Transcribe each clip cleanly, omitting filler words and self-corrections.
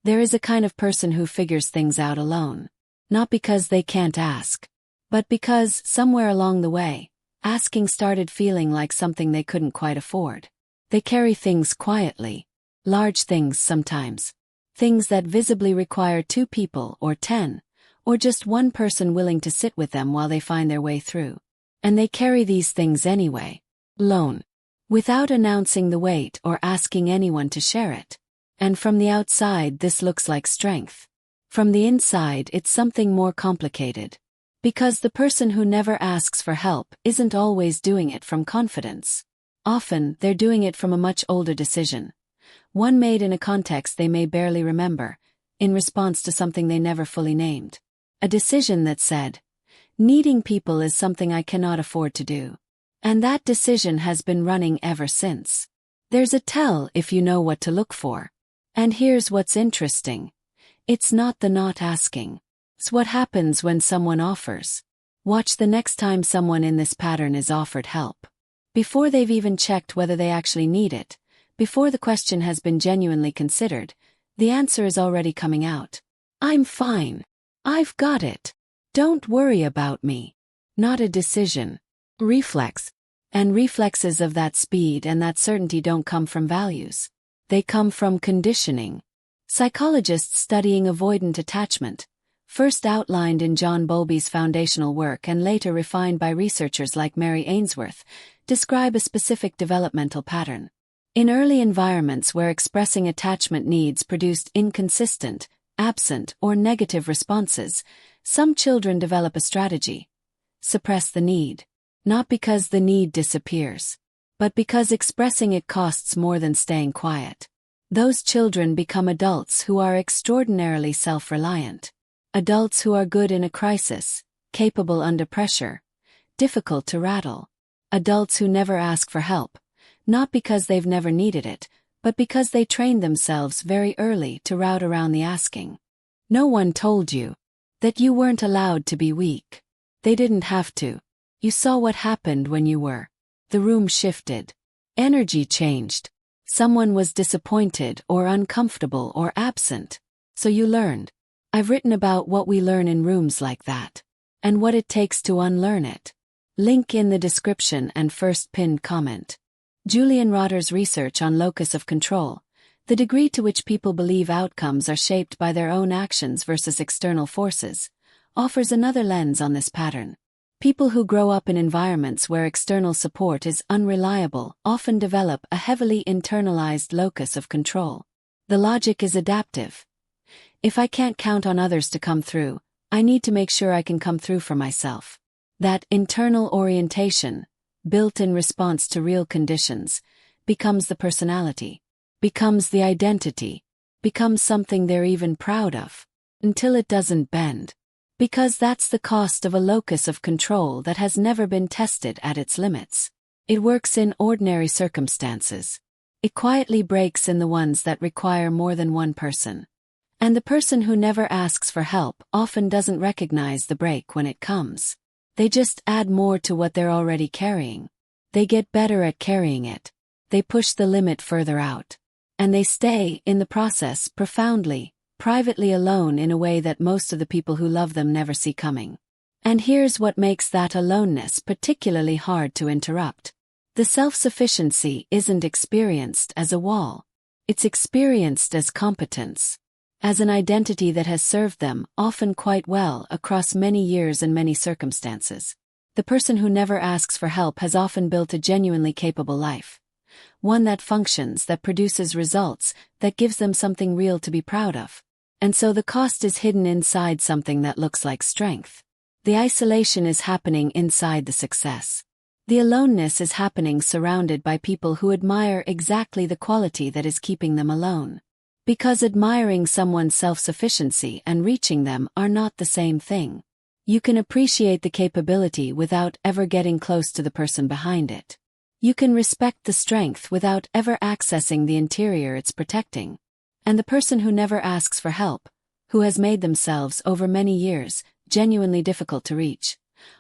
There is a kind of person who figures things out alone. Not because they can't ask, but because, somewhere along the way, asking started feeling like something they couldn't quite afford. They carry things quietly. Large things sometimes. Things that visibly require 2 people or 10, or just one person willing to sit with them while they find their way through. And they carry these things anyway. Alone. Without announcing the weight or asking anyone to share it. And from the outside this looks like strength. From the inside it's something more complicated. Because the person who never asks for help isn't always doing it from confidence. Often they're doing it from a much older decision. One made in a context they may barely remember, in response to something they never fully named. A decision that said, needing people is something I cannot afford to do. And that decision has been running ever since. There's a tell if you know what to look for. And here's what's interesting. It's not the not asking. It's what happens when someone offers. Watch the next time someone in this pattern is offered help. Before they've even checked whether they actually need it, before the question has been genuinely considered, the answer is already coming out. I'm fine. I've got it. Don't worry about me. Not a decision. Reflex. And reflexes of that speed and that certainty don't come from values. They come from conditioning. Psychologists studying avoidant attachment, first outlined in John Bowlby's foundational work and later refined by researchers like Mary Ainsworth, describe a specific developmental pattern. In early environments where expressing attachment needs produced inconsistent, absent, or negative responses, some children develop a strategy. Suppress the need. Not because the need disappears, but because expressing it costs more than staying quiet. Those children become adults who are extraordinarily self-reliant. Adults who are good in a crisis, capable under pressure, difficult to rattle. Adults who never ask for help, not because they've never needed it, but because they trained themselves very early to route around the asking. No one told you that you weren't allowed to be weak. They didn't have to. You saw what happened when you were. The room shifted. Energy changed. Someone was disappointed or uncomfortable or absent. So you learned. I've written about what we learn in rooms like that. And what it takes to unlearn it. Link in the description and first pinned comment. Julian Rotter's research on locus of control, the degree to which people believe outcomes are shaped by their own actions versus external forces, offers another lens on this pattern. People who grow up in environments where external support is unreliable often develop a heavily internalized locus of control. The logic is adaptive. If I can't count on others to come through, I need to make sure I can come through for myself. That internal orientation, built in response to real conditions, becomes the personality, becomes the identity, becomes something they're even proud of, until it doesn't bend. Because that's the cost of a locus of control that has never been tested at its limits. It works in ordinary circumstances. It quietly breaks in the ones that require more than one person. And the person who never asks for help often doesn't recognize the break when it comes. They just add more to what they're already carrying. They get better at carrying it. They push the limit further out. And they stay, in the process, profoundly, privately alone in a way that most of the people who love them never see coming. And here's what makes that aloneness particularly hard to interrupt. The self-sufficiency isn't experienced as a wall. It's experienced as competence. As an identity that has served them, often quite well, across many years and many circumstances. The person who never asks for help has often built a genuinely capable life. One that functions, that produces results, that gives them something real to be proud of. And so the cost is hidden inside something that looks like strength. The isolation is happening inside the success. The aloneness is happening surrounded by people who admire exactly the quality that is keeping them alone. Because admiring someone's self-sufficiency and reaching them are not the same thing. You can appreciate the capability without ever getting close to the person behind it. You can respect the strength without ever accessing the interior it's protecting. And the person who never asks for help, who has made themselves over many years genuinely difficult to reach,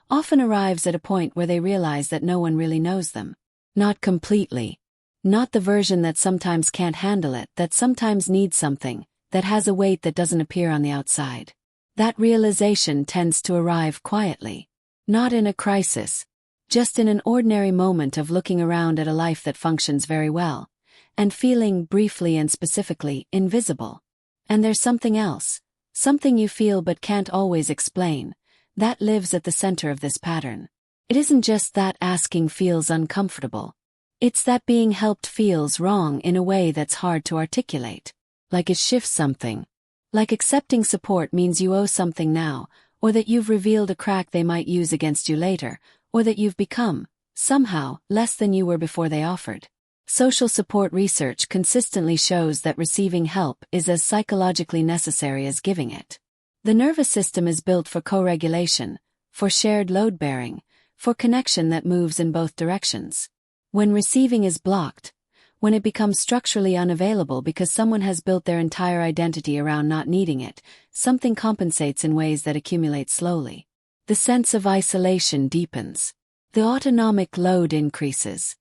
often arrives at a point where they realize that no one really knows them. Not completely. Not the version that sometimes can't handle it, that sometimes needs something, that has a weight that doesn't appear on the outside. That realization tends to arrive quietly. Not in a crisis, just in an ordinary moment of looking around at a life that functions very well, and feeling briefly and specifically invisible. And there's something else, something you feel but can't always explain, that lives at the center of this pattern. It isn't just that asking feels uncomfortable. It's that being helped feels wrong in a way that's hard to articulate. Like it shifts something. Like accepting support means you owe something now, or that you've revealed a crack they might use against you later, or that you've become, somehow, less than you were before they offered. Social support research consistently shows that receiving help is as psychologically necessary as giving it. The nervous system is built for co-regulation, for shared load-bearing, for connection that moves in both directions. When receiving is blocked, when it becomes structurally unavailable because someone has built their entire identity around not needing it, something compensates in ways that accumulate slowly. The sense of isolation deepens. The autonomic load increases.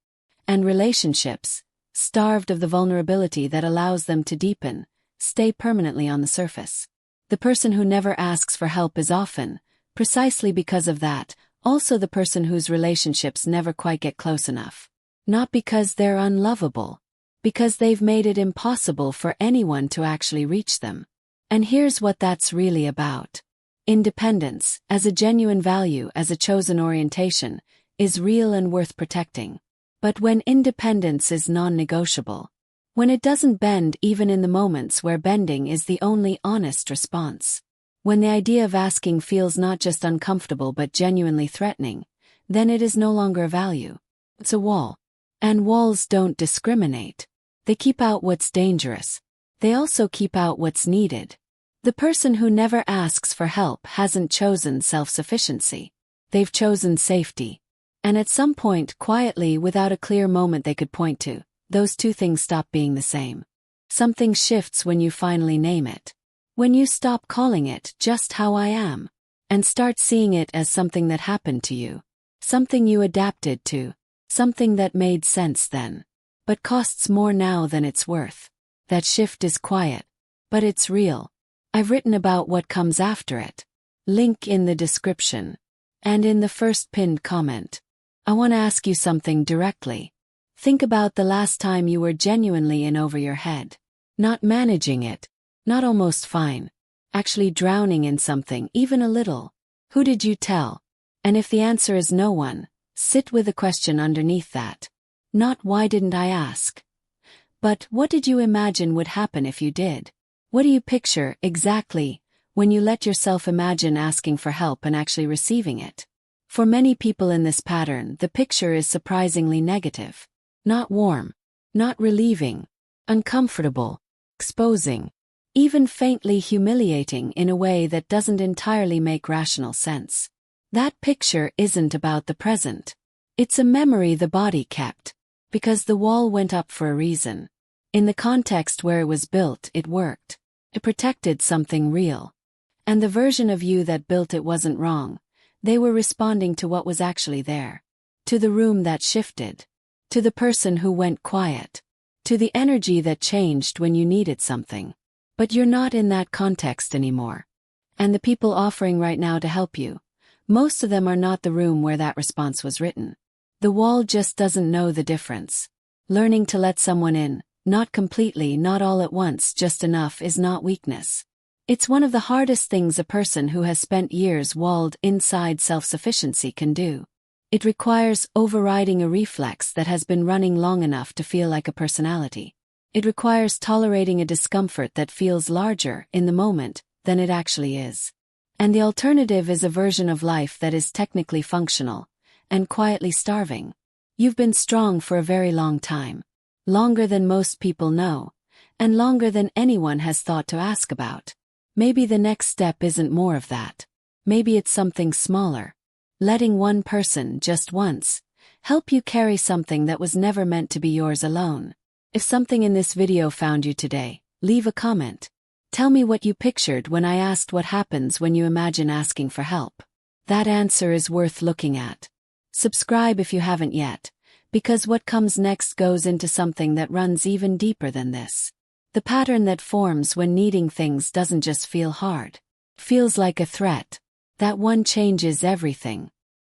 And relationships, starved of the vulnerability that allows them to deepen, stay permanently on the surface. The person who never asks for help is often, precisely because of that, also the person whose relationships never quite get close enough. Not because they're unlovable, because they've made it impossible for anyone to actually reach them. And here's what that's really about. Independence, as a genuine value, as a chosen orientation, is real and worth protecting. But when independence is non-negotiable, when it doesn't bend even in the moments where bending is the only honest response, when the idea of asking feels not just uncomfortable but genuinely threatening, then it is no longer a value. It's a wall. And walls don't discriminate. They keep out what's dangerous. They also keep out what's needed. The person who never asks for help hasn't chosen self-sufficiency. They've chosen safety. And at some point, quietly, without a clear moment they could point to, those two things stop being the same. Something shifts when you finally name it. When you stop calling it just how I am, and start seeing it as something that happened to you. Something you adapted to. Something that made sense then, but costs more now than it's worth. That shift is quiet, but it's real. I've written about what comes after it. Link in the description. And in the first pinned comment. I want to ask you something directly. Think about the last time you were genuinely in over your head. Not managing it. Not almost fine. Actually drowning in something, even a little. Who did you tell? And if the answer is no one, sit with the question underneath that. Not why didn't I ask? But what did you imagine would happen if you did? What do you picture, exactly, when you let yourself imagine asking for help and actually receiving it? For many people in this pattern, the picture is surprisingly negative. Not warm. Not relieving. Uncomfortable. Exposing. Even faintly humiliating in a way that doesn't entirely make rational sense. That picture isn't about the present. It's a memory the body kept. Because the wall went up for a reason. In the context where it was built, it worked. It protected something real. And the version of you that built it wasn't wrong. They were responding to what was actually there. To the room that shifted. To the person who went quiet. To the energy that changed when you needed something. But you're not in that context anymore. And the people offering right now to help you, most of them are not the room where that response was written. The wall just doesn't know the difference. Learning to let someone in, not completely, not all at once, just enough, is not weakness. It's one of the hardest things a person who has spent years walled inside self-sufficiency can do. It requires overriding a reflex that has been running long enough to feel like a personality. It requires tolerating a discomfort that feels larger, in the moment, than it actually is. And the alternative is a version of life that is technically functional, and quietly starving. You've been strong for a very long time. Longer than most people know, and longer than anyone has thought to ask about. Maybe the next step isn't more of that. Maybe it's something smaller. Letting one person, just once, help you carry something that was never meant to be yours alone. If something in this video found you today, leave a comment. Tell me what you pictured when I asked what happens when you imagine asking for help. That answer is worth looking at. Subscribe if you haven't yet, because what comes next goes into something that runs even deeper than this. The pattern that forms when needing things doesn't just feel hard. Feels like a threat. That one changes everything.